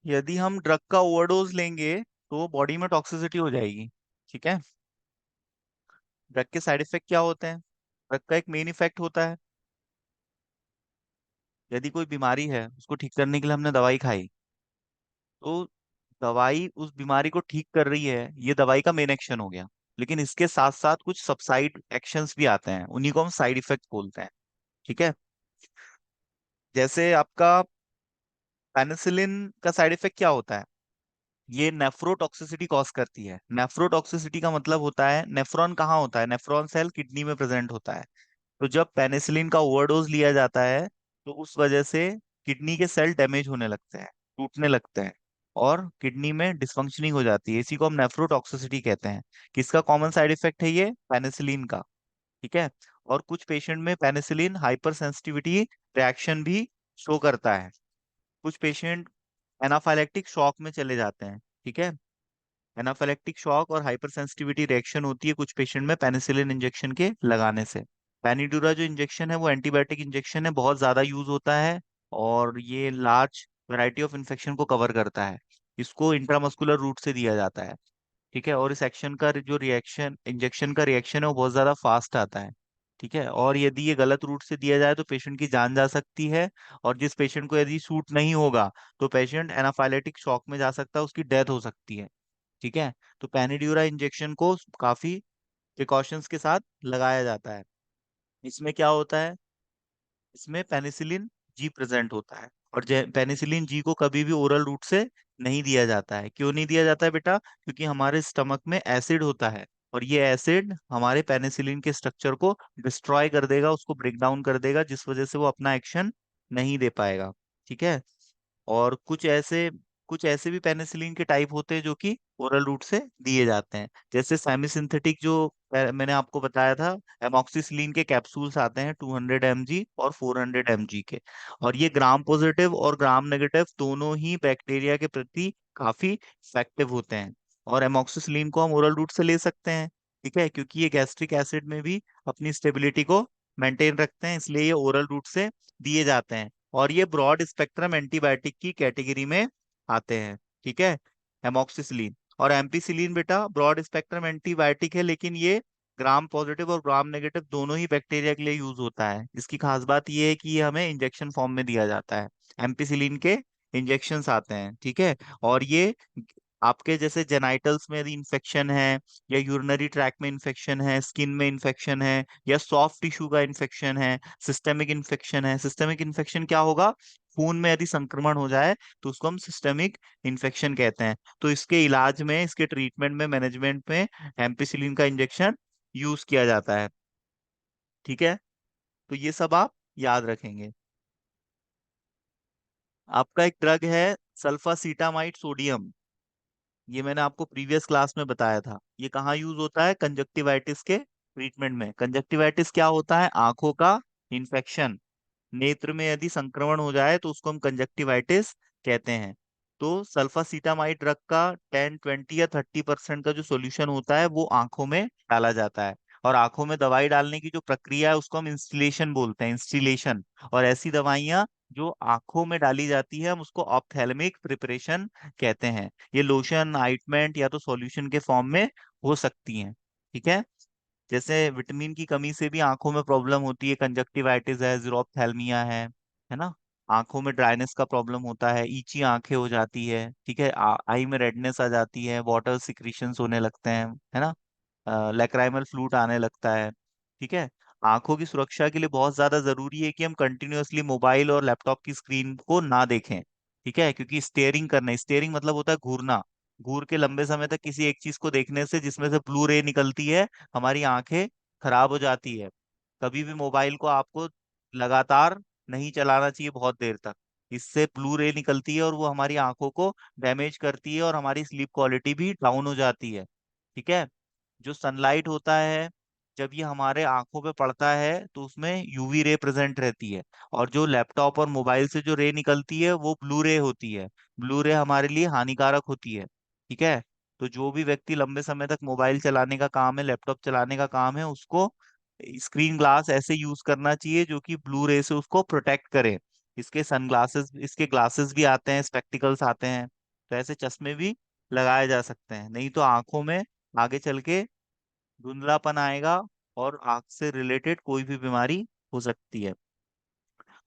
यदि हम ड्रग का ओवरडोज लेंगे तो बॉडी में टॉक्सिसिटी हो जाएगी। ठीक है। ड्रग के साइड इफेक्ट क्या होते हैं? ड्रग का एक मेन इफेक्ट होता है, यदि कोई बीमारी है उसको ठीक करने के लिए हमने दवाई खाई, तो दवाई उस बीमारी को ठीक कर रही है, ये दवाई का मेन एक्शन हो गया। लेकिन इसके साथ साथ कुछ सबसाइड एक्शंस भी आते हैं, उन्हीं को हम साइड इफेक्ट बोलते हैं। ठीक है। जैसे आपका पेनिसिलिन का साइड इफेक्ट क्या होता है? ये नेफ्रोटॉक्सिसिटी कॉज करती है। नेफ्रोटॉक्सिसिटी का मतलब होता है, नेफ्रॉन कहाँ होता है? नेफ्रॉन सेल किडनी में प्रेजेंट होता है। तो जब पेनिसिलिन का ओवरडोज लिया जाता है तो उस वजह से किडनी के सेल डैमेज होने लगते हैं, टूटने लगते हैं, और किडनी में डिसफंक्शनिंग हो जाती है। इसी को हम नेफ्रोटॉक्सिसिटी कहते हैं। किसका कॉमन साइड इफेक्ट है ये? पेनिसिलिन का। ठीक है। और कुछ पेशेंट में पेनिसिलिन हाइपर सेंसिटिविटी रिएक्शन भी शो करता है। कुछ पेशेंट एनाफाइलेक्टिक शॉक में चले जाते हैं। ठीक है। एनाफाइलेक्टिक शॉक और हाइपर सेंसिटिविटी रिएक्शन होती है कुछ पेशेंट में पेनिसिलिन इंजेक्शन के लगाने से। पेनिड्यूरा जो इंजेक्शन है वो एंटीबायोटिक इंजेक्शन है, बहुत ज्यादा यूज होता है, और ये लार्ज वैरायटी ऑफ इन्फेक्शन को कवर करता है। इसको इंट्रामस्कुलर रूट से दिया जाता है। ठीक है। और इस एक्शन का जो रिएक्शन, इंजेक्शन का रिएक्शन है, वो बहुत ज्यादा फास्ट आता है। ठीक है। और यदि ये गलत रूट से दिया जाए तो पेशेंट की जान जा सकती है। और जिस पेशेंट को यदि सूट नहीं होगा तो पेशेंट एनाफाइलेटिक शॉक में जा सकता है, उसकी डेथ हो सकती है। ठीक है। तो पेनिड्यूरा इंजेक्शन को काफी प्रिकॉशंस के साथ लगाया जाता है। इसमें क्या होता है? इसमें पेनिसिलिन जी प्रेजेंट होता है, और पेनिसिलिन जी को कभी भी ओरल रूट से नहीं दिया जाता है। क्यों नहीं दिया जाता है बेटा? क्योंकि हमारे स्टमक में एसिड होता है, और ये एसिड हमारे पेनिसिलिन के स्ट्रक्चर को डिस्ट्रॉय कर देगा, उसको ब्रेक डाउन कर देगा, जिस वजह से वो अपना एक्शन नहीं दे पाएगा। ठीक है। और कुछ ऐसे भी पेनिसिलिन के टाइप होते हैं जो कि ओरल रूट से दिए जाते हैं। जैसे सेमी सिंथेटिक जो मैंने आपको बताया था, एमॉक्सिसिलिन के कैप्सूल्स आते हैं 200 mg और 400 mg के। और ये ग्राम पॉजिटिव और ग्राम नेगेटिव दोनों ही बैक्टीरिया के प्रति काफी इफेक्टिव होते हैं। और एमॉक्सिसिलिन को हम ओरल रूट से ले सकते हैं। ठीक है। क्योंकि ये गैस्ट्रिक एसिड में भी अपनी स्टेबिलिटी को मेंटेन रखते हैं, इसलिए ये ओरल रूट से दिए जाते हैं। और ये ब्रॉड स्पेक्ट्रम एंटीबायोटिक की कैटेगरी में आते हैं। ठीक है। एमॉक्सिसिलिन और एम्पिसिलिन बेटा ब्रॉड स्पेक्ट्रम एंटीबायोटिक है, लेकिन ये ग्राम पॉजिटिव और ग्राम नेगेटिव दोनों ही बैक्टीरिया के लिए यूज होता है। इसकी खास बात ये है कि ये हमें इंजेक्शन फॉर्म में दिया जाता है। एम्पिसिलिन के इंजेक्शंस आते हैं। ठीक है। और ये आपके जैसे जेनाइटल्स में यदि इन्फेक्शन है, या यूरिनरी ट्रैक में इन्फेक्शन है, स्किन में इन्फेक्शन है, या सॉफ्ट टिश्यू का इन्फेक्शन है, सिस्टेमिक इन्फेक्शन है। सिस्टेमिक इन्फेक्शन क्या होगा? खून में यदि संक्रमण हो जाए तो उसको हम सिस्टेमिक इन्फेक्शन कहते हैं। तो इसके इलाज में, इसके ट्रीटमेंट में, मैनेजमेंट में एम्पिसिलिन का इंजेक्शन यूज किया जाता है। ठीक है। तो ये सब आप याद रखेंगे। आपका एक ड्रग है सल्फासीटामाइड सोडियम। ये मैंने आपको प्रीवियस क्लास में बताया था। ये कहाँ यूज होता है? कंजक्टिवाइटिस के ट्रीटमेंट में। कंजक्टिवाइटिस क्या होता है? आंखों का इन्फेक्शन। नेत्र में यदि संक्रमण हो जाए तो उसको हम कंजक्टिवाइटिस कहते हैं। तो सल्फासीटामाइड ड्रग का 10, 20 या 30% का जो सॉल्यूशन होता है वो आंखों में डाला जाता है। और आंखों में दवाई डालने की जो प्रक्रिया है उसको हम इंस्टिलेशन बोलते हैं, इंस्टिलेशन। और ऐसी दवाइयां जो आंखों में डाली जाती है हम उसको ऑप्थेल्मिक प्रिपरेशन कहते हैं। ये लोशन, आइटमेंट या तो सॉल्यूशन के फॉर्म में हो सकती हैं। ठीक है। जैसे विटामिन की कमी से भी आंखों में प्रॉब्लम होती है, कंजक्टिवाइटिस है, जीरोप्थेल्मिया है ना। आंखों में ड्राइनेस का प्रॉब्लम होता है, ईची आंखें हो जाती है। ठीक है। आई में रेडनेस आ जाती है, वाटर सिक्रीशंस होने लगते हैं, है ना। लैक्राइमल फ्लूट आने लगता है। ठीक है। आंखों की सुरक्षा के लिए बहुत ज्यादा जरूरी है कि हम कंटिन्यूअसली मोबाइल और लैपटॉप की स्क्रीन को ना देखें। ठीक है। क्योंकि स्टेयरिंग मतलब होता है घूरना। घूर के लंबे समय तक किसी एक चीज को देखने से जिसमें से ब्लू रे निकलती है, हमारी आंखें खराब हो जाती है। कभी भी मोबाइल को आपको लगातार नहीं चलाना चाहिए बहुत देर तक। इससे ब्लू रे निकलती है और वो हमारी आंखों को डैमेज करती है, और हमारी स्लीप क्वालिटी भी डाउन हो जाती है। ठीक है। जो सनलाइट होता है, जब ये हमारे आंखों पे पड़ता है तो उसमें यूवी रे प्रेजेंट रहती है। और जो लैपटॉप और मोबाइल से जो रे निकलती है वो ब्लू रे होती है। ब्लू रे हमारे लिए हानिकारक होती है। ठीक है। तो जो भी व्यक्ति लंबे समय तक मोबाइल चलाने का काम है, लैपटॉप चलाने का काम है, उसको स्क्रीन ग्लास ऐसे यूज करना चाहिए जो कि ब्लू रे से उसको प्रोटेक्ट करे। इसके ग्लासेस भी आते हैं, स्पेक्टिकल्स आते हैं। तो ऐसे चश्मे भी लगाए जा सकते हैं, नहीं तो आंखों में आगे चल के धुंधलापन आएगा और आंख से रिलेटेड कोई भी बीमारी हो सकती है।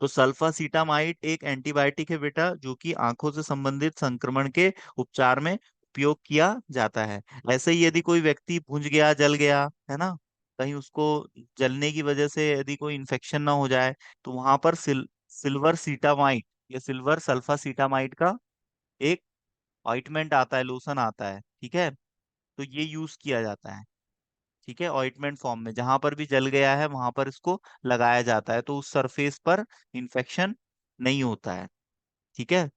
तो सल्फासीटामाइड एक एंटीबायोटिक है बेटा, जो कि आंखों से संबंधित संक्रमण के उपचार में उपयोग किया जाता है। ऐसे ही यदि कोई व्यक्ति भुंज गया, जल गया, है ना, कहीं उसको जलने की वजह से यदि कोई इन्फेक्शन ना हो जाए, तो वहां पर सिल्वर सीटामाइड या सिल्वर सल्फासीटामाइड का एक ऑइंटमेंट आता है, लोशन आता है, ठीक है, तो ये यूज किया जाता है। ठीक है, ऑइंटमेंट फॉर्म में जहां पर भी जल गया है वहां पर इसको लगाया जाता है, तो उस सरफेस पर इंफेक्शन नहीं होता है। ठीक है।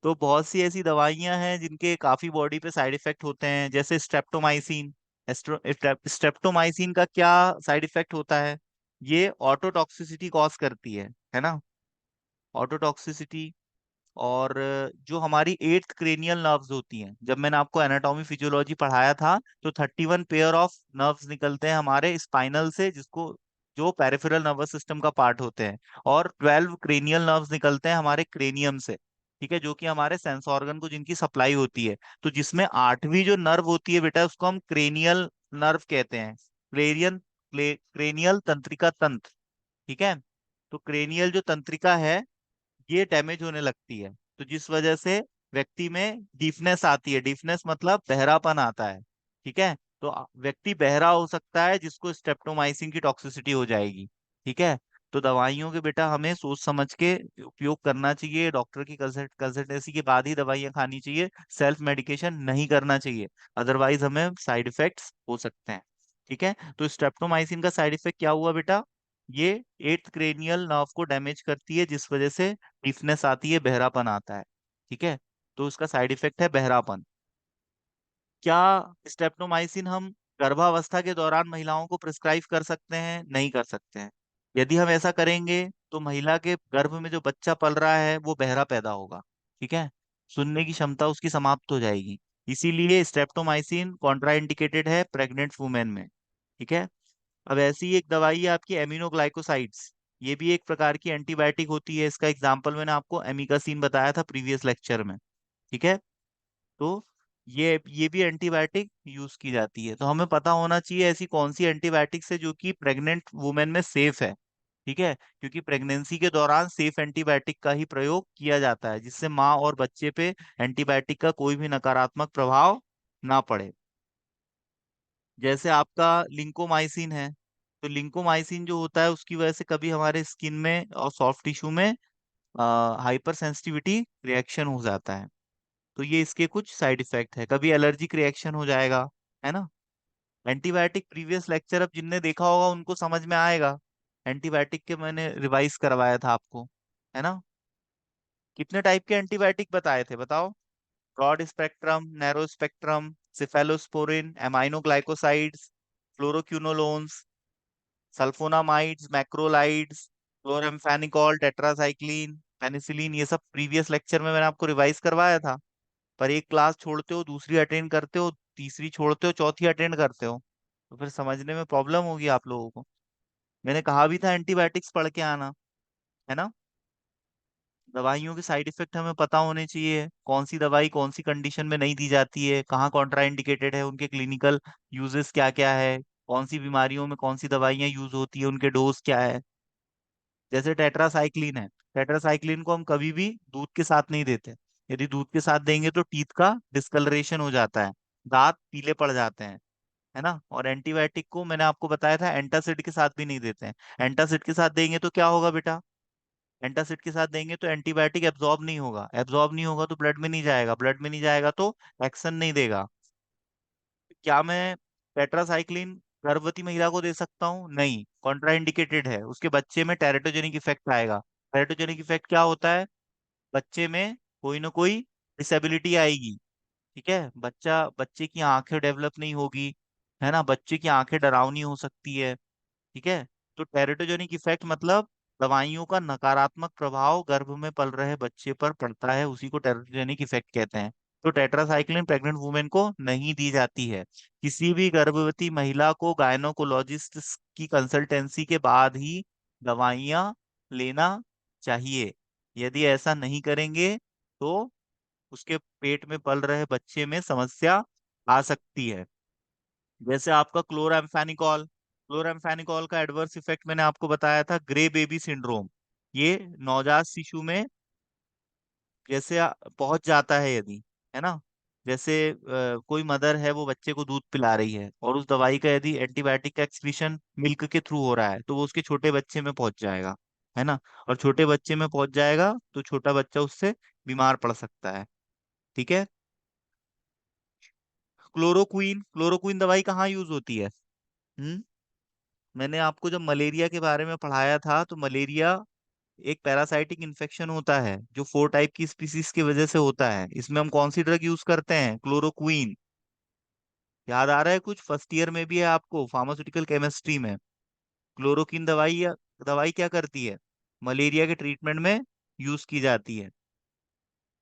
तो बहुत सी ऐसी दवाइयां हैं जिनके काफी बॉडी पे साइड इफेक्ट होते हैं, जैसे स्ट्रेप्टोमाइसिन। स्ट्रेप्टोमाइसिन का क्या साइड इफेक्ट होता है? ये ऑटोटॉक्सिसिटी कॉज करती है ना, ऑटोटॉक्सिसिटी। और जो हमारी एट्थ क्रेनियल नर्व्स होती हैं, जब मैंने आपको एनाटॉमी फिजियोलॉजी पढ़ाया था, तो 31 पेयर ऑफ नर्व्स निकलते हैं हमारे स्पाइनल से, जिसको जो पेरिफेरल नर्वस सिस्टम का पार्ट होते हैं, और 12 क्रेनियल नर्व्स निकलते हैं हमारे क्रेनियम से, ठीक है, जो कि हमारे सेंस ऑर्गन को जिनकी सप्लाई होती है। तो जिसमें आठवीं जो नर्व होती है बेटा, उसको हम क्रेनियल नर्व कहते हैं, क्रेनियल क्रेनियल तंत्रिका तंत्र। ठीक है। तो क्रेनियल जो तंत्रिका है, ये डैमेज होने लगती है, तो जिस वजह से व्यक्ति में डीफनेस आती है। डीफनेस मतलब बहरापन आता है। ठीक है। तो व्यक्ति बहरा हो सकता है, जिसको स्ट्रेप्टोमाइसिन की टॉक्सिसिटी हो जाएगी। ठीक है। तो दवाइयों के बेटा हमें सोच समझ के उपयोग करना चाहिए, डॉक्टर की कंसल्टेंसी के बाद ही दवाइयां खानी चाहिए, सेल्फ मेडिकेशन नहीं करना चाहिए, अदरवाइज हमें साइड इफेक्ट्स हो सकते हैं। ठीक है। तो स्ट्रेप्टोमाइसिन का साइड इफेक्ट क्या हुआ बेटा? ये एट्थ क्रेनियल नर्व को डैमेज करती है, जिस वजह से डिफनेस आती है, बहरापन आता है। ठीक है। तो उसका साइड इफेक्ट है बहरापन। क्या स्टेप्टोमाइसिन हम गर्भावस्था के दौरान महिलाओं को प्रिस्क्राइब कर सकते हैं? नहीं कर सकते हैं। यदि हम ऐसा करेंगे तो महिला के गर्भ में जो बच्चा पल रहा है वो बहरा पैदा होगा। ठीक है। सुनने की क्षमता उसकी समाप्त हो जाएगी। इसीलिए स्टेप्टोमाइसिन कॉन्ट्राइंडिकेटेड है प्रेग्नेंट वुमेन में। ठीक है। अब ऐसी ही एक दवाई है आपकी एमिनोग्लाइकोसाइड्स। ये भी एक प्रकार की एंटीबायोटिक होती है, इसका एग्जांपल मैंने आपको एमिकासिन बताया था प्रीवियस लेक्चर में। ठीक है। तो ये भी एंटीबायोटिक यूज की जाती है, तो हमें पता होना चाहिए ऐसी कौन सी एंटीबायोटिक्स है जो कि प्रेग्नेंट वुमेन में सेफ है। ठीक है। क्योंकि प्रेगनेंसी के दौरान सेफ एंटीबायोटिक का ही प्रयोग किया जाता है, जिससे माँ और बच्चे पे एंटीबायोटिक का कोई भी नकारात्मक प्रभाव ना पड़े। जैसे आपका लिंकोमाइसिन है, तो लिंकोमाइसिन जो होता है उसकी वजह से कभी हमारे स्किन में और सॉफ्ट टिश्यू में हाइपर सेंसिटिविटी रिएक्शन हो जाता है। तो ये इसके कुछ साइड इफेक्ट है, कभी एलर्जिक रिएक्शन हो जाएगा, है ना। एंटीबायोटिक प्रीवियस लेक्चर अब जिनने देखा होगा उनको समझ में आएगा। एंटीबायोटिक के मैंने रिवाइज करवाया था आपको, है ना। कितने टाइप के एंटीबायोटिक बताए थे बताओ? Broad spectrum, narrow spectrum, cephalosporin, aminoglycosides, fluoroquinolones, sulphonamides, macrolides, chloramphenicol, tetracycline, penicillin, ये सब प्रीवियस लेक्चर में मैंने आपको रिवाइज करवाया था। पर एक क्लास छोड़ते हो, दूसरी अटेंड करते हो, तीसरी छोड़ते हो, चौथी अटेंड करते हो, तो फिर समझने में प्रॉब्लम होगी आप लोगों को। मैंने कहा भी था एंटीबायोटिक्स पढ़ के आना, है ना। दवाइयों के साइड इफेक्ट हमें पता होने चाहिए, कौन सी दवाई कौन सी कंडीशन में नहीं दी जाती है, कहाँ कॉन्ट्राइंडिकेटेड है, उनके क्लिनिकल यूजेस क्या क्या है, कौन सी बीमारियों में कौन सी दवाइयाँ यूज होती है, उनके डोज क्या है। जैसे टेट्रासाइक्लिन है, टेट्रासाइक्लिन को हम कभी भी दूध के साथ नहीं देते। यदि दूध के साथ देंगे तो टीथ का डिस्कलरेशन हो जाता है, दांत पीले पड़ जाते हैं, है ना। और एंटीबायोटिक को मैंने आपको बताया था एंटासिड के साथ भी नहीं देते हैं। एंटासिड के साथ देंगे तो क्या होगा बेटा? एंटासिड के साथ देंगे तो एंटीबायोटिक एब्जॉर्ब नहीं होगा, एब्जॉर्ब नहीं होगा तो ब्लड में नहीं जाएगा, ब्लड में नहीं जाएगा तो एक्शन नहीं देगा। क्या मैं टेट्रासाइक्लिन गर्भवती महिला को दे सकता हूँ? नहीं, कॉन्ट्राइंडिकेटेड है, उसके बच्चे में टेरेटोजेनिक इफेक्ट आएगा। टेरेटोजेनिक इफेक्ट क्या होता है? बच्चे में कोई ना कोई डिसेबिलिटी आएगी। ठीक है, बच्चे की आंखें डेवलप नहीं होगी, है ना, बच्चे की आंखें डरावनी हो सकती है। ठीक है। तो टेरेटोजेनिक इफेक्ट मतलब दवाइयों का नकारात्मक प्रभाव गर्भ में पल रहे बच्चे पर पड़ता है, उसी को टेरेटोजेनिक इफेक्ट कहते हैं। तो टेट्रासाइक्लिन प्रेग्नेंट वुमेन को नहीं दी जाती है। किसी भी गर्भवती महिला को गायनोकोलॉजिस्ट की कंसल्टेंसी के बाद ही दवाइयाँ लेना चाहिए। यदि ऐसा नहीं करेंगे तो उसके पेट में पल रहे बच्चे में समस्या आ सकती है। जैसे आपका क्लोराम्फेनिकॉल, क्लोराम्फेनिकॉल का एडवर्स इफेक्ट मैंने आपको बताया था, ग्रे बेबी सिंड्रोम। ये नवजात शिशु में जैसे पहुंच जाता है यदि, है ना, जैसे कोई मदर है वो बच्चे को दूध पिला रही है और उस दवाई का यदि एंटीबायोटिक का एक्सक्रीशन मिल्क के थ्रू हो रहा है तो वो उसके छोटे बच्चे में पहुंच जाएगा, है ना। और छोटे बच्चे में पहुंच जाएगा तो छोटा बच्चा उससे बीमार पड़ सकता है। ठीक है। क्लोरोक्वीन, क्लोरोक्वीन दवाई कहाँ यूज होती है? हम्म। मैंने आपको जब मलेरिया के बारे में पढ़ाया था तो मलेरिया एक पैरासाइटिक इन्फेक्शन होता है जो 4 टाइप की स्पीसीज की वजह से होता है। इसमें हम कौन सी ड्रग यूज करते हैं? क्लोरोक्वीन। याद आ रहा है कुछ? फर्स्ट ईयर में भी है आपको फार्मास्यूटिकल केमिस्ट्री में। क्लोरोक्वीन दवाई या दवाई क्या करती है? मलेरिया के ट्रीटमेंट में यूज की जाती है।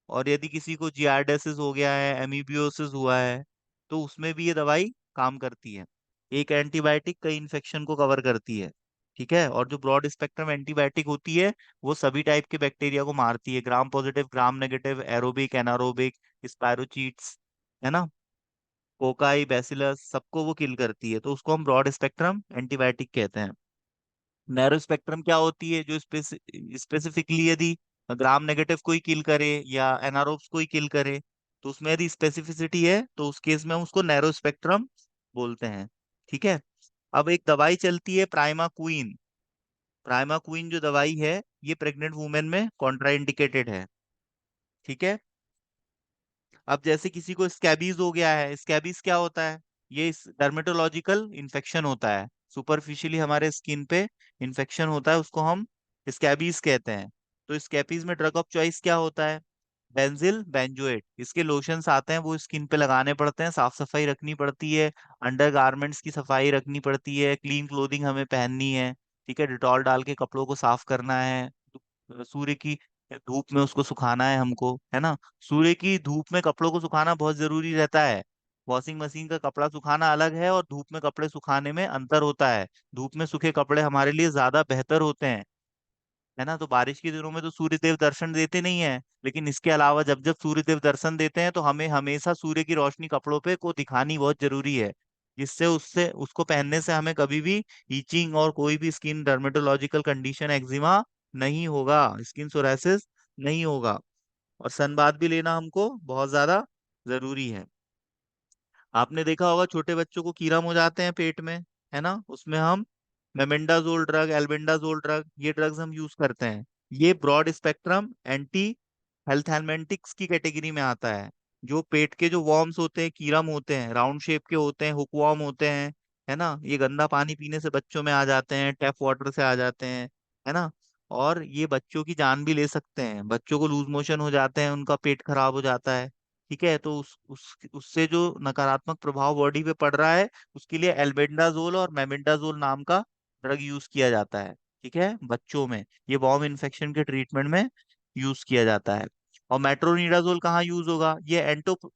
और यदि किसी को जियार्डिसिस हो गया है, एमीबियोसिस हुआ है, तो उसमें भी ये दवाई काम करती है। एक एंटीबायोटिक कई इन्फेक्शन को कवर करती है। ठीक है। और जो ब्रॉड स्पेक्ट्रम एंटीबायोटिक होती है वो सभी टाइप के बैक्टीरिया को मारती है, gram positive, gram negative, aerobic, anaerobic, spirochaetes, है ना, कोकाई, बैसिलस, सबको वो किल करती है, तो उसको हम ब्रॉड स्पेक्ट्रम एंटीबायोटिक कहते हैं। नैरो स्पेक्ट्रम क्या होती है? जो स्पेसिफिकली यदि ग्राम नेगेटिव कोई किल करे या एनारोब्स कोई किल करे, तो उसमें यदि स्पेसिफिसिटी है तो उस केस में हम उसको नैरो स्पेक्ट्रम बोलते हैं। ठीक है। अब एक दवाई चलती है प्राइमा क्वीन। प्राइमा क्वीन जो दवाई है ये प्रेग्नेंट वुमेन में कॉन्ट्राइंडिकेटेड है। ठीक है। अब जैसे किसी को स्कैबीज हो गया है, स्कैबीज क्या होता है? ये डर्मेटोलॉजिकल इन्फेक्शन होता है, सुपरफिशियली हमारे स्किन पे इन्फेक्शन होता है, उसको हम स्कैबीज कहते हैं। तो स्कैबीज में ड्रग ऑफ चॉइस क्या होता है? Benzyl benzoate. इसके लोशंस आते हैं, वो स्किन पे लगाने पड़ते हैं, साफ सफाई रखनी पड़ती है, अंडर गारमेंट्स की सफाई रखनी पड़ती है, क्लीन क्लोथिंग हमें पहननी है। ठीक है। डिटॉल डाल के कपड़ों को साफ करना है, सूर्य की धूप में उसको सुखाना है हमको, है ना। सूर्य की धूप में कपड़ों को सुखाना बहुत जरूरी रहता है। वॉशिंग मशीन का कपड़ा सुखाना अलग है और धूप में कपड़े सुखाने में अंतर होता है। धूप में सूखे कपड़े हमारे लिए ज्यादा बेहतर होते हैं, है ना। तो बारिश के दिनों में तो सूर्य देव दर्शन देते नहीं है, लेकिन इसके अलावा जब जब सूर्य देव दर्शन देते हैं तो हमें हमेशा सूर्य की रोशनी कपड़ों पे को दिखानी बहुत जरूरी है, जिससे उससे उसको पहनने से हमें कभी भी ईचिंग और कोई भी स्किन डर्मेटोलॉजिकल कंडीशन, एक्जिमा नहीं होगा, स्किन सोरासिस नहीं होगा। और सनबाथ भी लेना हमको बहुत ज्यादा जरूरी है। आपने देखा होगा छोटे बच्चों को कीड़े हो जाते हैं पेट में, है ना, उसमें हम मेमेंडाजोल ड्रग, एल्बेंडाजोल ड्रग, ये ड्रग्स हम यूज करते हैं। ये ब्रॉड स्पेक्ट्रम एंटी हेल्थ हेलमेंटिक्स की कैटेगरी में आता है। जो पेट के जो वॉर्म्स होते हैं, कीड़म होते हैं, राउंड शेप के होते हैं, हुकवॉर्म होते हैं, है ना, ये गंदा पानी पीने से बच्चों में आ जाते हैं, टैप वाटर से आ जाते हैं, है ना। और ये बच्चों की जान भी ले सकते हैं, बच्चों को लूज मोशन हो जाते हैं, उनका पेट खराब हो जाता है। ठीक है। तो उससे जो नकारात्मक प्रभाव बॉडी पे पड़ रहा है, उसके लिए एल्बेंडाजोल और मेमेंडाजोल नाम का ड्रग यूज किया जाता है। ठीक है। बच्चों में ये वॉर्म इन्फेक्शन के ट्रीटमेंट में यूज किया जाता है। और मेट्रोनिडाजोल कहाँ यूज होगा? ये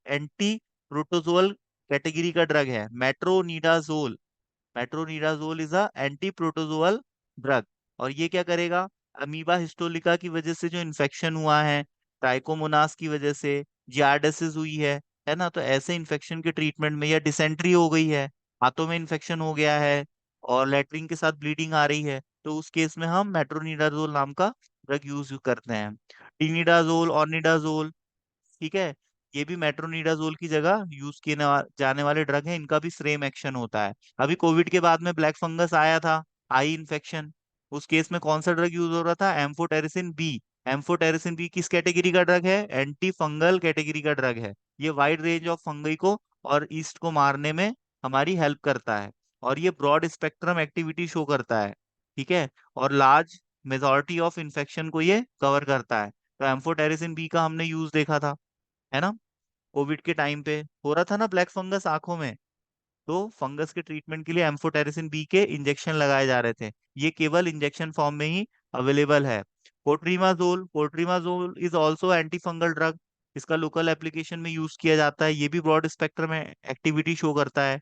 एंटी प्रोटोजोल कैटेगरी का ड्रग है, metronidazole. Metronidazole is a anti protozoal drug. और ये क्या करेगा? अमीबा हिस्टोलिका की वजह से जो इन्फेक्शन हुआ है, ट्राइकोमोनास की वजह से जियार्डिसिस हुई है ना, तो ऐसे इन्फेक्शन के ट्रीटमेंट में, या डिसेंट्री हो गई है, हाथों में इन्फेक्शन हो गया है और लेटरिन के साथ ब्लीडिंग आ रही है, तो उस केस में हम मेट्रोनिडाजोल नाम का ड्रग यूज करते हैं। टिनिडाजोल और निडाजोल, ठीक है, ये भी मेट्रोनिडाजोल की जगह यूज किए जाने वाले ड्रग हैं, इनका भी सेम एक्शन होता है। अभी कोविड के बाद में ब्लैक फंगस आया था, आई इन्फेक्शन, उस केस में कौन सा ड्रग यूज हो रहा था? Amphotericin B. एम्फोटेरिसिन बी किस कैटेगरी का ड्रग है? एंटी फंगल कैटेगरी का ड्रग है। ये वाइड रेंज ऑफ फंगई को और ईस्ट को मारने में हमारी हेल्प करता है, और ये ब्रॉड स्पेक्ट्रम एक्टिविटी शो करता है। ठीक है। और लार्ज मेजोरिटी ऑफ इन्फेक्शन को ये कवर करता है। तो एम्फोटेरिसिन बी का हमने यूज देखा था, है ना, कोविड के टाइम पे हो रहा था ना ब्लैक फंगस आंखों में, तो फंगस के ट्रीटमेंट के लिए एम्फोटेरिसिन बी के इंजेक्शन लगाए जा रहे थे। ये केवल इंजेक्शन फॉर्म में ही अवेलेबल है। Cotrimoxazole, cotrimoxazole is also antifungal drug. इसका लोकल एप्लीकेशन में यूज किया जाता है, ये भी ब्रॉड स्पेक्ट्रम में एक्टिविटी शो करता है।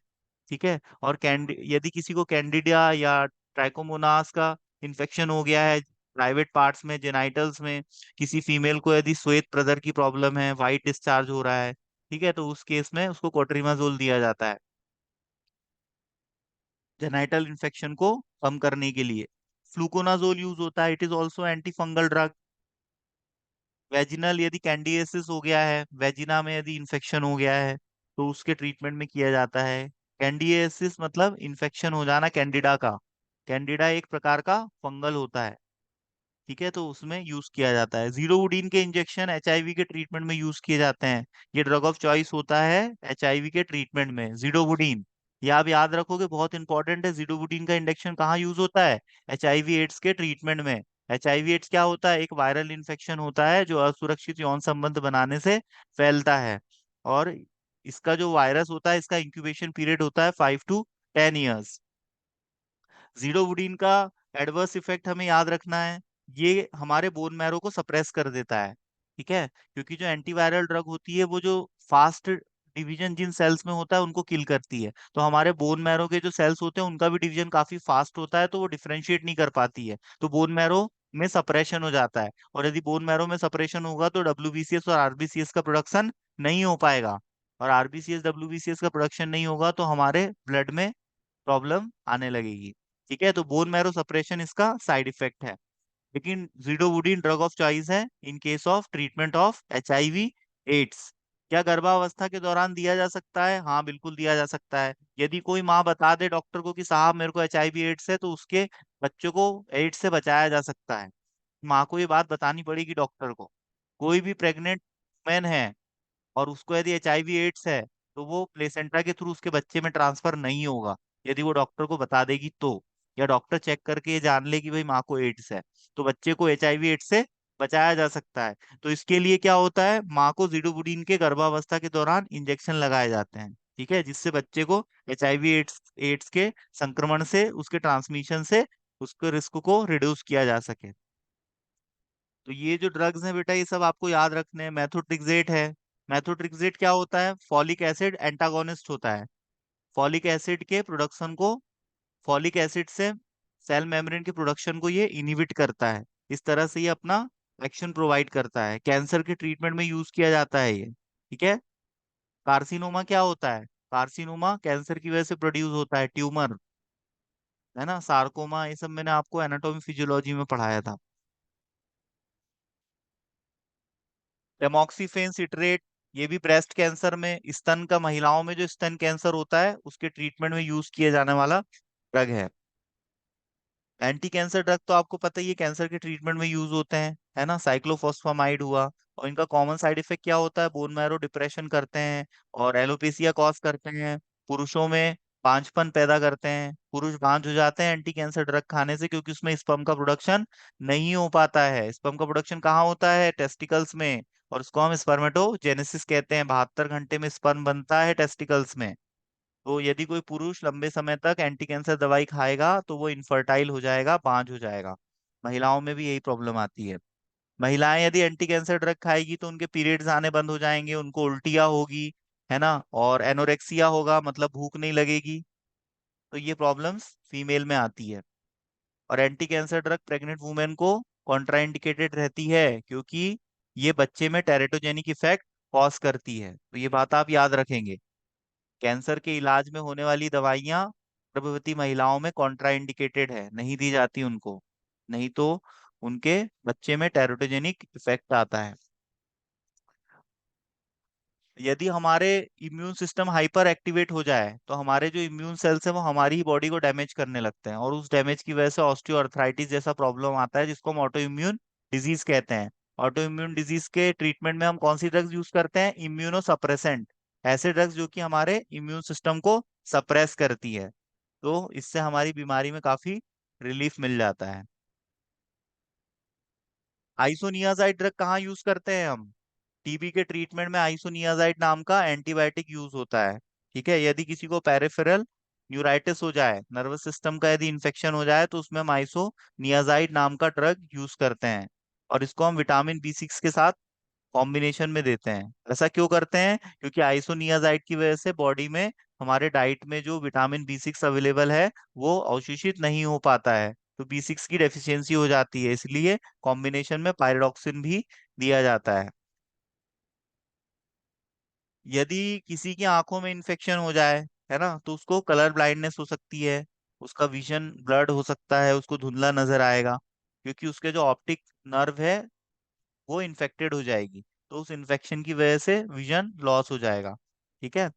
ठीक है। और यदि किसी को कैंडिडिया या ट्राइकोमोनास का इन्फेक्शन हो गया है, प्राइवेट पार्ट्स में, जेनाइटल्स में, किसी फीमेल को यदि श्वेत प्रदर की प्रॉब्लम है, वाइट डिस्चार्ज हो रहा है, ठीक है, तो उस केस में उसको कोट्रिमाजोल दिया जाता है जेनाइटल इन्फेक्शन को कम करने के लिए। फ्लूकोनाजोल यूज होता है, it is also antifungal drug. Vaginal यदि कैंडिडियासिस हो गया है, वेजिना में यदि इन्फेक्शन हो गया है, तो उसके ट्रीटमेंट में किया जाता है। कैंडिडियासिस मतलब इन्फेक्शन हो जाना कैंडिडा का। कैंडिडा एक प्रकार का फंगल होता है, ठीक है, तो उसमें यूज किया जाता है। जीरोवुडीन के इंजेक्शन एचआईवी के ट्रीटमेंट में यूज किए जाते हैं। ये ड्रग ऑफ चॉइस होता है एचआईवी के ट्रीटमेंट में, जीडोवुडीन। ये आप याद रखोगे, बहुत इंपॉर्टेंट है। जीडोवुडीन का इंजेक्शन कहाँ यूज होता है? एचआईवी एड्स के ट्रीटमेंट में। एचआईवी एड्स क्या होता है? एक वायरल इन्फेक्शन होता है जो असुरक्षित यौन संबंध बनाने से फैलता है। और इसका जो वायरस होता है, इसका इंक्यूबेशन पीरियड होता है 5 to 10 years। जीडोवुडीन का एडवर्स इफेक्ट हमें याद रखना है, ये हमारे बोन मैरो को सप्रेस कर देता है, ठीक है, क्योंकि जो एंटीवायरल ड्रग होती है वो जो फास्ट डिवीजन जिन सेल्स में होता है उनको किल करती है। तो हमारे बोन मैरो के जो सेल्स होते हैं उनका भी डिवीजन काफी फास्ट होता है, तो वो डिफरेंशिएट नहीं कर पाती है, तो बोन मैरो में सप्रेशन हो जाता है। और यदि बोन मैरो में सप्रेशन होगा तो डब्ल्यूबीसीएस और आरबीसीएस का प्रोडक्शन नहीं हो पाएगा। और आरबीसीएस डब्ल्यूबीसीएस का प्रोडक्शन नहीं होगा तो हमारे ब्लड में प्रॉब्लम आने लगेगी, ठीक है। तो बोन मैरो सप्रेशन इसका साइड इफेक्ट है। लेकिन जीडोवुडीन ड्रग ऑफ चॉइस है in case of treatment of HIV AIDS. क्या गर्भावस्था के दौरान दिया जा सकता है? हाँ, बिल्कुल दिया जा सकता है। यदि कोई माँ बता दे डॉक्टर को कि साहब मेरे को एचआईवी एड्स है, तो उसके बच्चों को एड्स से बचाया जा सकता है। माँ को ये बात बतानी पड़ेगी डॉक्टर को। कोई भी प्रेग्नेंट मैन है और उसको यदि एचआईवी एड्स है, तो वो प्लेसेंटा के थ्रू उसके बच्चे में ट्रांसफर नहीं होगा, यदि वो डॉक्टर को बता देगी तो, या डॉक्टर चेक करके ये जान ले कि भाई माँ को एड्स है, तो बच्चे को एचआईवी एड्स से बचाया जा सकता है। तो इसके लिए क्या होता है, माँ को जीडोबुडीन के गर्भावस्था के दौरान इंजेक्शन लगाए जाते हैं, ठीक है, जिससे बच्चे को एचआईवी एड्स एड्स के संक्रमण से, उसके ट्रांसमिशन से, उसके रिस्क को रिड्यूस किया जा सके। तो ये जो ड्रग्स हैं बेटा, ये सब आपको याद रखने हैं। मेथोट्रिक्सेट है। मेथोट्रिक्सेट क्या होता है? फॉलिक एसिड एंटागोनिस्ट होता है। फॉलिक एसिड के प्रोडक्शन को, फॉलिक एसिड से सेल मेम्ब्रेन के प्रोडक्शन को ये इनहिबिट करता है। इस तरह से ये अपना एक्शन प्रोवाइड करता है। कैंसर के ट्रीटमेंट में यूज किया जाता है ये, ठीक है। कार्सिनोमा क्या होता है? कार्सिनोमा कैंसर की वजह से प्रोड्यूस होता है, ट्यूमर, है ना। सार्कोमा, ये सब मैंने आपको एनाटॉमी फिजियोलॉजी में पढ़ाया था। टेमोक्सिफेन सिट्रेट, ये भी ब्रेस्ट कैंसर में, स्तन का, महिलाओं में जो स्तन कैंसर होता है उसके ट्रीटमेंट में यूज किए जाने वाला ड्रग है। एंटी कैंसर ड्रग तो आपको पता ही है, कैंसर के ट्रीटमेंट में यूज होते हैं, है ना। साइक्लोफॉस्फामाइड हुआ, और इनका कॉमन साइड इफेक्ट क्या होता है? बोन मैरो डिप्रेशन करते हैं और एलोपेसिया कॉज करते हैं। पुरुषों में बांझपन पैदा करते हैं, पुरुष बांझ हो जाते हैं एंटी कैंसर ड्रग खाने से, क्योंकि उसमें स्पर्म का प्रोडक्शन नहीं हो पाता है। स्पर्म का प्रोडक्शन कहाँ होता है? टेस्टिकल्स में। और उसको हम स्पर्मेटोजेनेसिस कहते हैं। 72 घंटे में स्पर्म बनता है टेस्टिकल्स में। तो यदि कोई पुरुष लंबे समय तक एंटी कैंसर दवाई खाएगा तो वो इनफर्टाइल हो जाएगा, बांझ हो जाएगा। महिलाओं में भी यही प्रॉब्लम आती है। महिलाएं यदि एंटी कैंसर ड्रग खाएगी तो उनके पीरियड्स आने बंद हो जाएंगे, उनको उल्टियाँ होगी, है ना, और एनोरेक्सिया होगा, मतलब भूख नहीं लगेगी। तो ये प्रॉब्लम्स फीमेल में आती है। और anti cancer drug pregnant women को कॉन्ट्राइंडिकेटेड रहती है, क्योंकि ये बच्चे में टेरेटोजेनिक इफेक्ट कॉज करती है। तो ये बात आप याद रखेंगे। कैंसर के इलाज में होने वाली दवाइयाँ गर्भवती महिलाओं में कॉन्ट्राइंडिकेटेड है, नहीं दी जाती उनको, नहीं तो उनके बच्चे में टेरोटोजेनिक इफेक्ट आता है। यदि हमारे इम्यून सिस्टम हाइपर एक्टिवेट हो जाए तो हमारे जो इम्यून सेल्स हैं वो हमारी ही बॉडी को डैमेज करने लगते हैं, और उस डैमेज की वजह से ऑस्टियोआर्थराइटिस जैसा प्रॉब्लम आता है, जिसको हम ऑटो इम्यून डिजीज कहते हैं। ऑटो इम्यून डिजीज के ट्रीटमेंट में हम कौन सी ड्रग्स यूज करते हैं? Immuno suppressant. ऐसे ड्रग्स जो कि हमारे इम्यून सिस्टम को सप्रेस करती है, तो इससे हमारी बीमारी में काफी रिलीफ मिल जाता है। आइसोनियाजाइड ड्रग कहाँ यूज करते हैं हम? टीबी के ट्रीटमेंट में आइसोनियाजाइड नाम का एंटीबायोटिक यूज होता है, ठीक है। यदि किसी को पेरिफेरल न्यूराइटिस हो जाए, नर्वस सिस्टम का यदि इन्फेक्शन हो जाए, तो उसमें हम आइसोनियाजाइड नाम का ड्रग यूज करते हैं। और इसको हम विटामिन बी 6 के साथ कॉम्बिनेशन में देते हैं। ऐसा क्यों करते हैं? क्योंकि आइसोनियाजाइड की वजह से बॉडी में, हमारे डाइट में जो विटामिन बी 6 अवेलेबल है वो अवशोषित नहीं हो पाता है। तो B6 की डेफिशिएंसी हो जाती है, इसलिए कॉम्बिनेशन में पायरोक्सिन भी दिया जाता है। यदि किसी की आंखों में इन्फेक्शन हो जाए, है ना, तो उसको कलर ब्लाइंडनेस हो सकती है, उसका विजन ब्लर्ड हो सकता है, उसको धुंधला नजर आएगा, क्योंकि उसके जो ऑप्टिक नर्व है वो इन्फेक्टेड हो जाएगी, तो उस इन्फेक्शन की वजह से विजन लॉस हो जाएगा। ठीक है।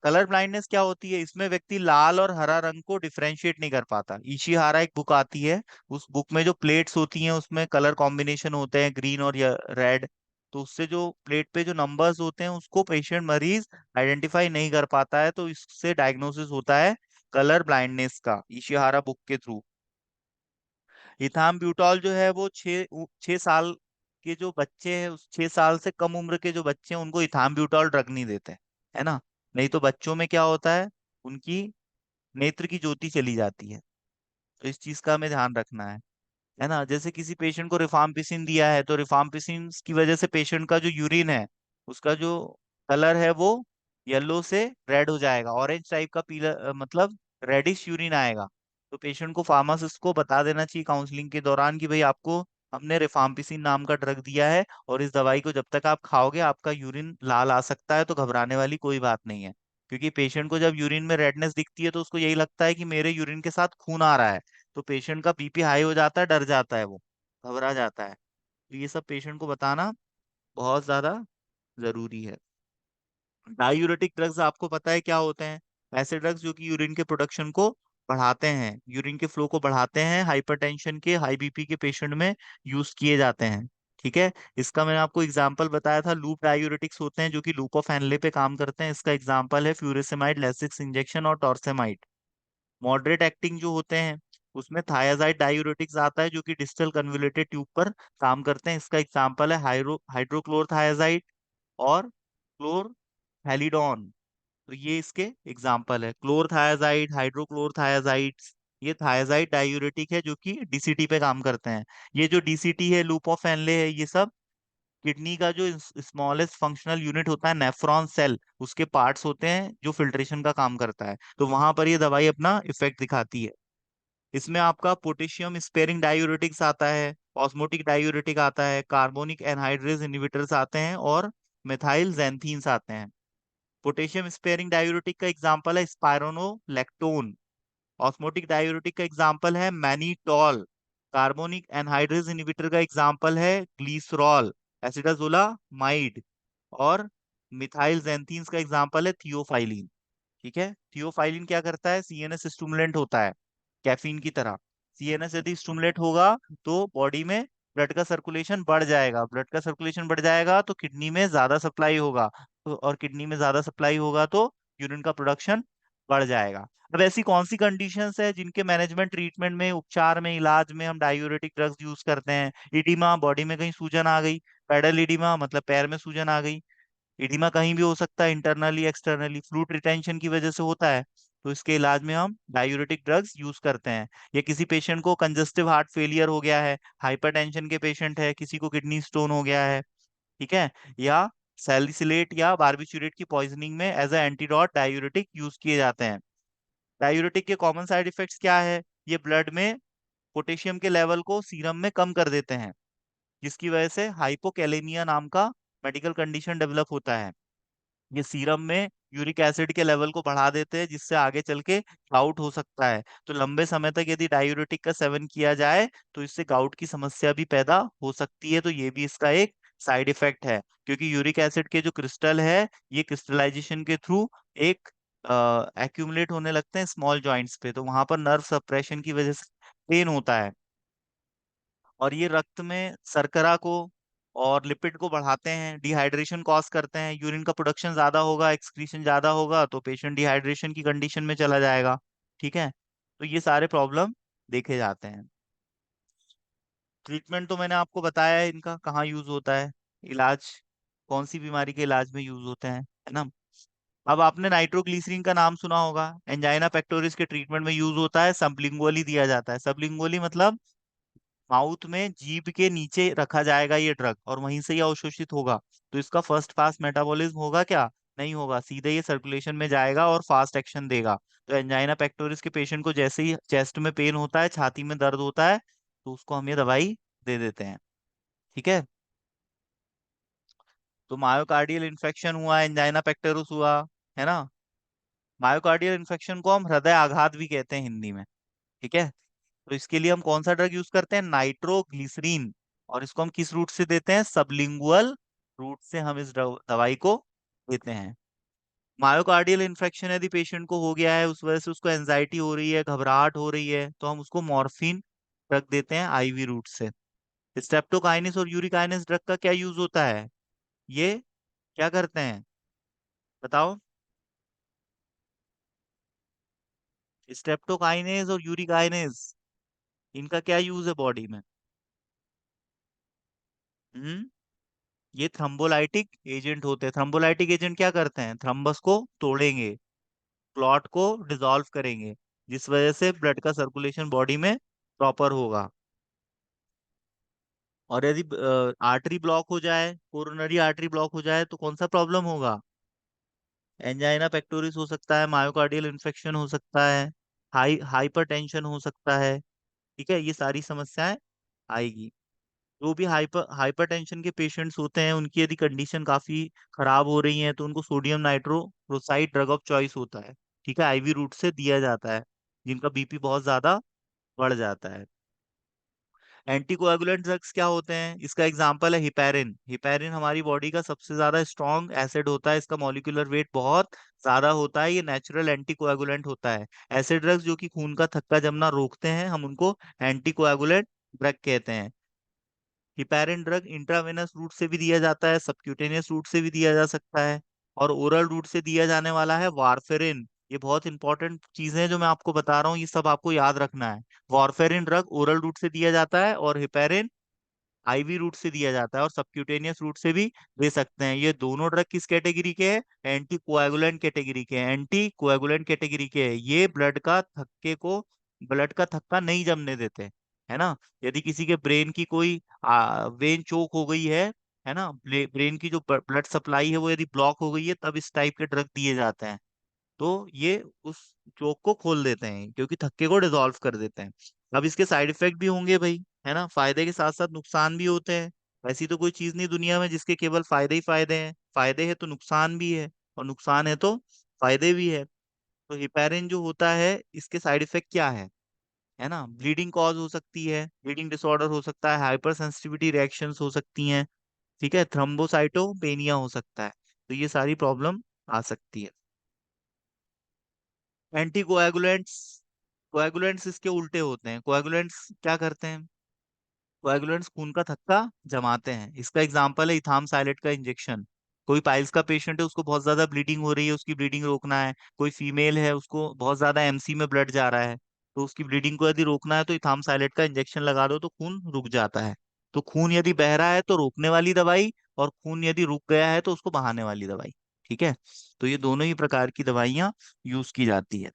कलर ब्लाइंडनेस क्या होती है? इसमें व्यक्ति लाल और हरा रंग को डिफरेंशिएट नहीं कर पाता। इशिहारा एक बुक आती है, उस बुक में जो प्लेट्स होती हैं उसमें कलर कॉम्बिनेशन होते हैं ग्रीन और रेड, तो उससे जो प्लेट पे जो नंबर्स होते हैं उसको पेशेंट मरीज आइडेंटिफाई नहीं कर पाता है, तो इससे डायग्नोसिस होता है कलर ब्लाइंडनेस का, इशिहारा बुक के थ्रू। इथाम्ब्यूटॉल जो है वो 6 साल के जो बच्चे हैं, उस 6 साल से कम उम्र के जो बच्चे हैं उनको इथाम्ब्यूटॉल ड्रग नहीं देते, है ना। नहीं तो बच्चों में क्या होता है, उनकी नेत्र की ज्योति चली जाती है, तो इस चीज का हमें ध्यान रखना है ना। जैसे किसी पेशेंट को रिफाम्पिसिन दिया है, तो रिफाम्पिसिन की वजह से पेशेंट का जो यूरिन है उसका जो कलर है वो येलो से रेड हो जाएगा, ऑरेंज टाइप का पीला, मतलब रेडिश यूरिन आएगा। तो पेशेंट को फार्मासिस्ट को बता देना चाहिए काउंसलिंग के दौरान कि भाई आपको हमने रिफाम्पिसिन नाम का ड्रग दिया है, और इस दवाई को जब तक आप खाओगे आपका यूरिन लाल आ सकता है, तो घबराने वाली कोई बात नहीं है। क्योंकि पेशेंट को जब यूरिन में रेडनेस दिखती है तो उसको यही लगता है कि मेरे यूरिन के साथ खून आ रहा है, तो पेशेंट का बीपी हाई हो जाता है, डर जाता है, वो घबरा जाता है। तो ये सब पेशेंट को बताना बहुत ज्यादा जरूरी है। डायूरेटिक ड्रग्स आपको पता है क्या होते हैं? ऐसे ड्रग्स जो कि यूरिन के प्रोडक्शन को बढ़ाते हैं, यूरिन के फ्लो को बढ़ाते हैं, हाइपरटेंशन के, हाई बीपी के पेशेंट में यूज किए जाते हैं। ठीक है। इसका मैंने आपको एग्जांपल बताया था, लूप डायूरेटिक्स होते हैं जो कि लूप ऑफ हेनले पे काम करते हैं। इसका एग्जांपल है फ्यूरिसेमाइड, लेसिक्स इंजेक्शन और टॉर्सेमाइड। मॉडरेट एक्टिंग जो होते हैं उसमें थायाजाइड डायूरेटिक्स आता है जो कि डिस्टल कन्वोल्यूटेड ट्यूब पर काम करते हैं। इसका एग्जांपल है हाइड्रोक्लोरथायाजाइड और क्लोरथैलिडोन। तो ये इसके एग्जाम्पल है, क्लोरथायाजाइड, हाइड्रोक्लोरथायाजाइड्स। ये थायाजाइड डायूरेटिक है जो कि डीसीटी पे काम करते हैं। ये जो डीसीटी है, लूप ऑफ एनले है, ये सब किडनी का जो स्मॉलेस्ट फंक्शनल यूनिट होता है नेफ्रॉन सेल, उसके पार्ट्स होते हैं जो फिल्ट्रेशन का काम करता है, तो वहां पर ये दवाई अपना इफेक्ट दिखाती है। इसमें आपका पोटेशियम स्पेयरिंग डायूरेटिक्स आता है, ऑस्मोटिक डायूरेटिक आता है, कार्बोनिक एनहाइड्रेज इनहिबिटर्स आते हैं, और मेथाइल जैंथीन्स आते हैं। पोटेशियम स्पेयरिंग डायूरेटिक का एग्जांपल है स्पाइरोनोलैक्टोन। ऑस्मोटिक डायूरेटिक का एग्जांपल है मैनीटॉल। कार्बोनिक एनहाइड्रेज इनहिबिटर का एग्जांपल है ग्लीसरॉल, एसिडाजोलामाइड। और मिथाइल जैंथीन्स का एग्जांपल है थियोफाइलिन। ठीक है। थियोफाइलिन क्या करता है? सीएनएस स्टिमुलेंट होता है, कैफीन की तरह। सीएनएस यदि स्टिमुलेट होगा तो बॉडी में ब्लड का सर्कुलेशन बढ़ जाएगा, ब्लड का सर्कुलेशन बढ़ जाएगा तो किडनी में ज्यादा सप्लाई होगा, तो और किडनी में ज्यादा सप्लाई होगा तो यूरिन का प्रोडक्शन बढ़ जाएगा। अब ऐसी कौन सी कंडीशंस है जिनके मैनेजमेंट, ट्रीटमेंट में, उपचार में, इलाज में हम डायूरेटिक ड्रग्स यूज करते हैं? इडिमा, बॉडी में कहीं सूजन आ गई, पेडल इडिमा मतलब पैर में सूजन आ गई। एडिमा कहीं भी हो सकता है, इंटरनली एक्सटर्नली, फ्लूइड रिटेंशन की वजह से होता है, तो इसके इलाज में हम डायूरेटिक ड्रग्स यूज करते हैं। या किसी पेशेंट को कंजस्टिव हार्ट फेलियर हो गया है, हाइपरटेंशन के पेशेंट है, किसी को किडनी स्टोन हो गया है, ठीक है, या सैलिसिलेट या बारबिचूरेट की पॉइजनिंग में as a antidote diuretic use किए जाते हैं। डायूरेटिक के कॉमन साइड इफेक्ट्स क्या है? ये ब्लड में पोटेशियम के लेवल को सीरम में कम कर देते हैं, जिसकी वजह से हाइपोकैलेमिया नाम का मेडिकल कंडीशन डेवलप होता है। ये सीरम में यूरिक एसिड के लेवल को बढ़ा देते हैं, जिससे आगे चल के गाउट हो सकता है। तो लंबे समय तक यदि डायूरेटिक का सेवन किया जाए तो इससे गाउट की समस्या भी पैदा हो सकती है, तो ये भी इसका एक साइड इफेक्ट है। क्योंकि यूरिक एसिड के जो क्रिस्टल है ये क्रिस्टलाइजेशन के थ्रू एक एक्यूमुलेट होने लगते हैं स्मॉल जॉइंट्स पे, तो वहां पर नर्व सप्रेशन की वजह से पेन होता है। और ये रक्त में शर्करा को और लिपिड को बढ़ाते हैं, डिहाइड्रेशन कॉज करते हैं। यूरिन का प्रोडक्शन ज्यादा होगा, एक्सक्रीशन ज्यादा होगा, तो पेशेंट डिहाइड्रेशन की कंडीशन में चला जाएगा। ठीक है। तो ये सारे प्रॉब्लम देखे जाते हैं। ट्रीटमेंट तो मैंने आपको बताया है इनका कहाँ यूज होता है, इलाज कौन सी बीमारी के इलाज में यूज होते हैं, है ना। अब आपने नाइट्रोग्लिसरीन का नाम सुना होगा, एंजाइना पेक्टोरिस के ट्रीटमेंट में यूज होता है, सबलिंगुअली दिया जाता है। सबलिंगुअली मतलब माउथ में जीभ के नीचे रखा जाएगा ये ड्रग और वहीं से ये अवशोषित होगा, तो इसका फर्स्ट पास मेटाबॉलिज्म होगा क्या? नहीं होगा, सीधे ये सर्कुलेशन में जाएगा और फास्ट एक्शन देगा। तो एंजाइना पेक्टोरिस के पेशेंट को जैसे ही चेस्ट में पेन होता है, छाती में दर्द होता है, तो उसको हम ये दवाई दे देते हैं। ठीक है। तो मायोकार्डियल इन्फेक्शन हुआ, एंजाइना पेक्टोरिस हुआ, है ना। मायोकार्डियल इन्फेक्शन को हम हृदय आघात भी कहते हैं हिंदी में। ठीक है। तो इसके लिए हम कौन सा ड्रग यूज करते हैं, नाइट्रोग्लिसरीन। और इसको हम किस रूट से देते हैं, सबलिंगुअल रूट से हम इस दवाई को देते हैं। मायोकार्डियल इन्फेक्शन यदि पेशेंट को हो गया है, उस वजह से उसको एंजाइटी हो रही है, घबराहट हो रही है, तो हम उसको मॉर्फिन ड्रग देते हैं आईवी रूट से। स्ट्रेप्टोकाइनिस और यूरिकाइनिस ड्रग का क्या यूज होता है, ये क्या करते हैं, बताओ। स्ट्रेप्टोकाइनेज और यूरिकाइनेज, इनका क्या यूज है बॉडी में। हम्म ये थ्रम्बोलाइटिक एजेंट होते हैं। थ्रम्बोलाइटिक एजेंट क्या करते हैं, थ्रम्बस को तोड़ेंगे, क्लॉट को डिसॉल्व करेंगे, जिस वजह से ब्लड का सर्कुलेशन बॉडी में प्रॉपर होगा। और यदि आर्टरी ब्लॉक हो जाए, कोरोनरी आर्टरी ब्लॉक हो जाए, तो कौन सा प्रॉब्लम होगा, एंजाइना पेक्टोरिस हो सकता है, मायोकार्डियल इन्फेक्शन हो सकता है, हाइपरटेंशन हो सकता है। ठीक है, ये सारी समस्याएं आएगी। जो भी हाइपरटेंशन के पेशेंट्स होते हैं, उनकी यदि कंडीशन काफी खराब हो रही है, तो उनको sodium nitrochloride drug of choice होता है। ठीक है, आईवी रूट से दिया जाता है, जिनका बीपी बहुत ज्यादा बढ़ जाता है। एंटीकोएगुलेंट ड्रग्स क्या होते हैं, इसका एग्जांपल है हिपैरिन। हिपैरिन हमारी बॉडी का सबसे ज्यादा स्ट्रॉन्ग एसिड होता है, इसका मॉलिक्यूलर वेट बहुत ज्यादा होता है, ये नेचुरल एंटीकोएगुलेंट होता है। ऐसे ड्रग्स जो कि खून का थक्का जमना रोकते हैं, हम उनको एंटीकोएगुलेंट ड्रग कहते हैं। हिपैरिन ड्रग इंट्रावेनस रूट से भी दिया जाता है, सबक्यूटेनियस रूट से भी दिया जा सकता है, और ओरल रूट से दिया जाने वाला है वारफेरिन। ये बहुत इंपॉर्टेंट चीजें हैं जो मैं आपको बता रहा हूँ, ये सब आपको याद रखना है। वारफेरिन ड्रग ओरल रूट से दिया जाता है, और हिपैरिन आईवी रूट से दिया जाता है, और सबक्यूटेनियस रूट से भी दे सकते हैं। ये दोनों ड्रग किस कैटेगरी के हैं, एंटी कोएगुलेंट कैटेगरी के हैं, एंटी कोएगुलेंट कैटेगरी के हैं। ये ब्लड का थक्का नहीं जमने देते, है ना। यदि किसी के ब्रेन की कोई वेन चोक हो गई है ना, ब्रेन की जो ब्लड सप्लाई है वो यदि ब्लॉक हो गई है, तब इस टाइप के ड्रग दिए जाते हैं। तो ये उस चोक को खोल देते हैं, क्योंकि थक्के को डिसॉल्व कर देते हैं। अब इसके साइड इफेक्ट भी होंगे भाई, है ना, फायदे के साथ साथ नुकसान भी होते हैं। ऐसी तो कोई चीज नहीं दुनिया में जिसके केवल फायदे ही फायदे हैं, फायदे है तो नुकसान भी है, और नुकसान है तो फायदे भी है। तो हिपैरिन जो होता है, इसके साइड इफेक्ट क्या है ना, ब्लीडिंग कॉज हो सकती है, ब्लीडिंग डिसऑर्डर हो सकता है, हाइपर सेंसिटिविटी रिएक्शंस हो सकती हैं। ठीक है, थ्रम्बोसाइटोपेनिया हो सकता है। तो ये सारी प्रॉब्लम आ सकती है। एंटीकोएगुलेंट्स, कोएगुलेंट्स इसके उल्टे होते हैं। कोएगुलेंट्स क्या करते हैं, कोएगुलेंट्स खून का थक्का जमाते हैं। इसका एग्जांपल है इथाम साइलेट का इंजेक्शन। कोई पाइल्स का पेशेंट है, उसको बहुत ज्यादा ब्लीडिंग हो रही है, उसकी ब्लीडिंग रोकना है। कोई फीमेल है, उसको बहुत ज्यादा एमसी में ब्लड जा रहा है, तो उसकी ब्लीडिंग को यदि रोकना है, तो इथाम साइलेट का इंजेक्शन लगा दो, तो खून रुक जाता है। तो खून यदि बह रहा है तो रोकने वाली दवाई, और खून यदि रुक गया है तो उसको बहाने वाली दवाई। ठीक है। तो ये दोनों ही प्रकार की दवाइयाँ यूज की जाती है।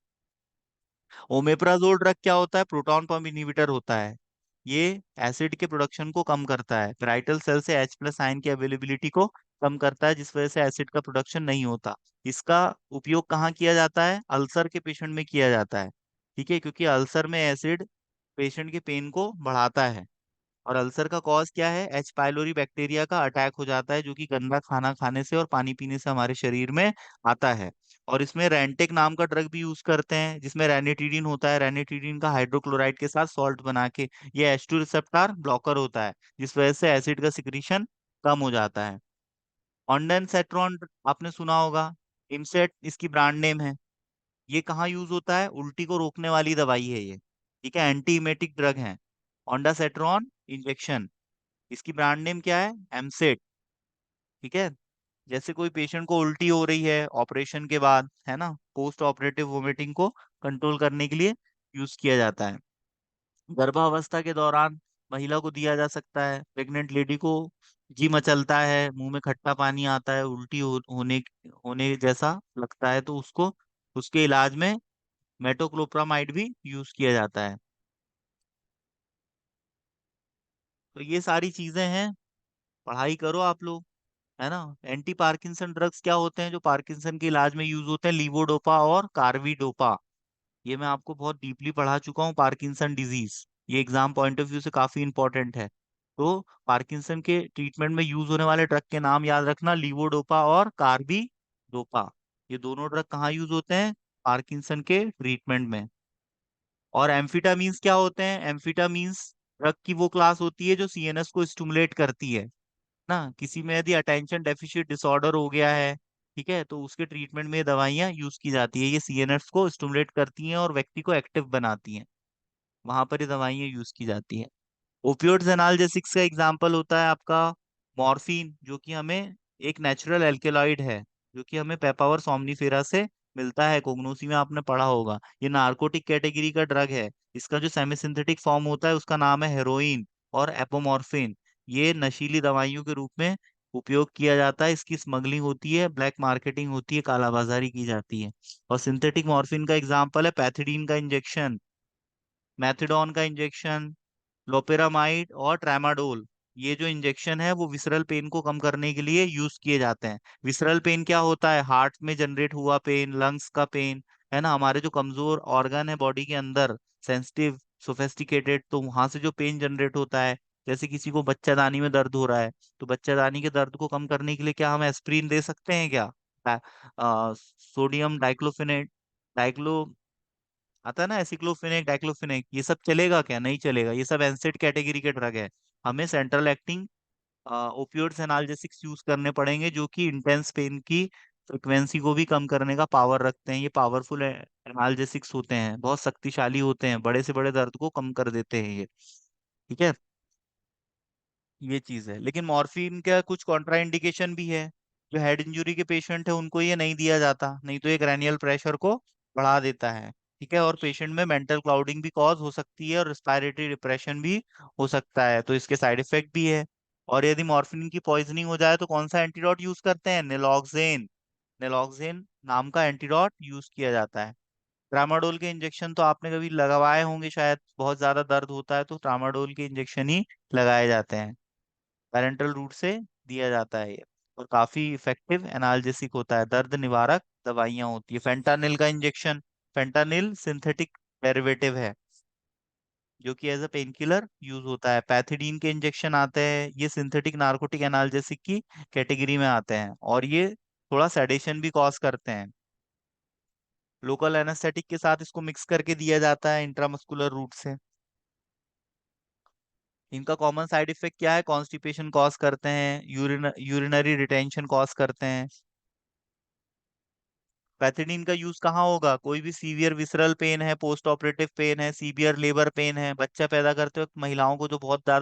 ओमेप्राजोल ड्रग क्या होता है, प्रोटॉन पंप इनहिबिटर होता है। ये एसिड के प्रोडक्शन को कम करता है, पेराइटल सेल से H प्लस आयन की अवेलेबिलिटी को कम करता है, जिस वजह से एसिड का प्रोडक्शन नहीं होता। इसका उपयोग कहाँ किया जाता है, अल्सर के पेशेंट में किया जाता है। ठीक है, क्योंकि अल्सर में एसिड पेशेंट के पेन को बढ़ाता है। और अल्सर का कॉज क्या है, एच पाइलोरी बैक्टीरिया का अटैक हो जाता है, जो कि गंदा खाना खाने से और पानी पीने से हमारे शरीर में आता है। और इसमें रेंटेक नाम का ड्रग भी यूज करते हैं, जिसमें रेनिटीडीन होता है, रेनिटीडीन का हाइड्रोक्लोराइड के साथ सॉल्ट बना के। ये H2 रिसेप्टर ब्लॉकर होता है, जिस वजह से एसिड का सिक्रीशन कम हो जाता है। ऑन्डेनसेट्रॉन आपने सुना होगा, इमसेट इसकी ब्रांड नेम है। ये कहाँ यूज होता है, उल्टी को रोकने वाली दवाई है ये। ठीक है, एंटी इमेटिक ड्रग है। ऑन्डासेट्रॉन इंजेक्शन, इसकी ब्रांड नेम क्या है, एमसेट। ठीक है। जैसे कोई पेशेंट को उल्टी हो रही है ऑपरेशन के बाद, है ना, पोस्ट ऑपरेटिव वोमिटिंग को कंट्रोल करने के लिए यूज किया जाता है। गर्भावस्था के दौरान महिला को दिया जा सकता है, प्रेग्नेंट लेडी को जी मचलता है, मुंह में खट्टा पानी आता है, उल्टी होने होने जैसा लगता है, तो उसको उसके इलाज में मेटोक्लोप्रामाइड भी यूज किया जाता है। तो ये सारी चीजें हैं, पढ़ाई करो आप लोग। है ना। एंटी पार्किंसन ड्रग्स क्या होते हैं जो पार्किंसन के इलाज में यूज होते हैं? लीवोडोपा और कार्विडोपा। ये मैं आपको बहुत डीपली पढ़ा चुका हूँ, पार्किंसन डिजीज। ये एग्जाम पॉइंट ऑफ व्यू से काफी इंपॉर्टेंट है। तो पार्किंसन के ट्रीटमेंट में यूज होने वाले ड्रग के नाम याद रखना, लीवोडोपा और कार्बिडोपा। ये दोनों ड्रग कहाँ यूज होते हैं? पार्किंसन के ट्रीटमेंट में। और एम्फिटामीन्स क्या होते हैं? एम्फिटामीन्स ड्रग की वो क्लास होती है जो सीएनएस को स्टिमुलेट करती है ना। किसी में यदि अटेंशन डेफिशिएट डिसऑर्डर हो गया है, ठीक है, तो उसके ट्रीटमेंट में ये दवाइयाँ यूज की जाती है। ये सीएनएस को स्टिमुलेट करती हैं और व्यक्ति को एक्टिव बनाती हैं। वहां पर ये दवाइयाँ यूज की जाती हैं। ओपियोइड्स एनाल्जेसिक्स का एग्जांपल होता है आपका मॉर्फिन, जो कि हमें एक नेचुरल एल्केलॉइड है, जो कि हमें पेपावर सोम्निफेरा से मिलता है। कोगनोसी में आपने पढ़ा होगा। ये नार्कोटिक कैटेगरी का ड्रग है। इसका जो सेमी सिंथेटिक फॉर्म होता है उसका नाम है हेरोइन और एपोमॉर्फिन। ये नशीली दवाइयों के रूप में उपयोग किया जाता है। इसकी स्मगलिंग होती है, ब्लैक मार्केटिंग होती है, कालाबाजारी की जाती है। और सिंथेटिक मॉर्फिन का एग्जाम्पल है पैथिडीन का इंजेक्शन, मैथिडोन का इंजेक्शन, लोपेरामाइड और ट्रामाडोल। ये जो इंजेक्शन है वो विसरल पेन को कम करने के लिए यूज किए जाते हैं। विसरल पेन क्या होता है? हार्ट में जनरेट हुआ पेन, लंग्स का पेन, है ना। हमारे जो कमजोर ऑर्गन है बॉडी के अंदर, सेंसिटिव, सोफेस्टिकेटेड, तो वहां से जो पेन जनरेट होता है। जैसे किसी को बच्चादानी में दर्द हो रहा है, तो बच्चादानी के दर्द को कम करने के लिए क्या हम एस्प्रिन दे सकते हैं क्या? सोडियम डाइक्लोफिनेट, डाइक्लो आता है ना, एसिक्लोफिनेक, डाइक्लोफिनेक, ये सब चलेगा क्या? नहीं चलेगा। ये सब एनसेड कैटेगरी के ड्रग है। हमें central acting opioids analgesics use करने पड़ेंगे, जो कि इंटेंस पेन की फ्रिक्वेंसी को भी कम करने का पावर रखते हैं। ये पावरफुल एनाल्जेसिक्स होते हैं, बहुत शक्तिशाली होते हैं, बड़े से बड़े दर्द को कम कर देते हैं ये। ठीक है, ये चीज है। लेकिन मॉर्फिन का कुछ कॉन्ट्राइंडिकेशन भी है। जो हेड इंजरी के पेशेंट है उनको ये नहीं दिया जाता, नहीं तो ये क्रैनियल प्रेशर को बढ़ा देता है। ठीक है, और पेशेंट में मेंटल क्लाउडिंग भी कॉज हो सकती है और रिस्पायरेटरी डिप्रेशन भी हो सकता है, तो इसके साइड इफेक्ट भी है। और यदि मॉर्फिन की पॉइजनिंग हो जाए तो कौन सा एंटीडोट यूज करते हैं? नेलॉक्सेन। नेलॉक्सेन नाम का एंटीडोट यूज किया जाता है। ट्रामाडोल के इंजेक्शन तो आपने कभी लगवाए होंगे शायद, बहुत ज्यादा दर्द होता है तो ट्रामाडोल के इंजेक्शन ही लगाए जाते हैं। पैरेंटल रूट से दिया जाता है ये। और काफी इफेक्टिव एनाल्जेसिक होता है, दर्द निवारक दवाइयां होती है। फेंटानिल का इंजेक्शन, फेंटानिल सिंथेटिक डेरिवेटिव है जो कि as a pain killer use होता है। पैथिडीन के इंजेक्शन आते हैं, ये सिंथेटिक नार्कोटिक एनाल्जेसिक की कैटेगरी में आते हैं, और ये थोड़ा सेडेशन भी कॉज करते हैं। लोकल एनेस्थेटिक के साथ इसको मिक्स करके दिया जाता है इंट्रामस्कुलर रूट से। इनका कॉमन साइड इफेक्ट क्या है? कॉन्स्टिपेशन कॉज करते हैं, यूरिनरी रिटेंशन कॉज करते हैं। पैथिडीन का यूज कहाँ होगा? कोई भी सीवियर विसरल पेन है, पोस्ट ऑपरेटिव पेन है, सीवियर लेबर पेन है, बच्चा पैदा करते वक्त महिलाओं को जो बहुत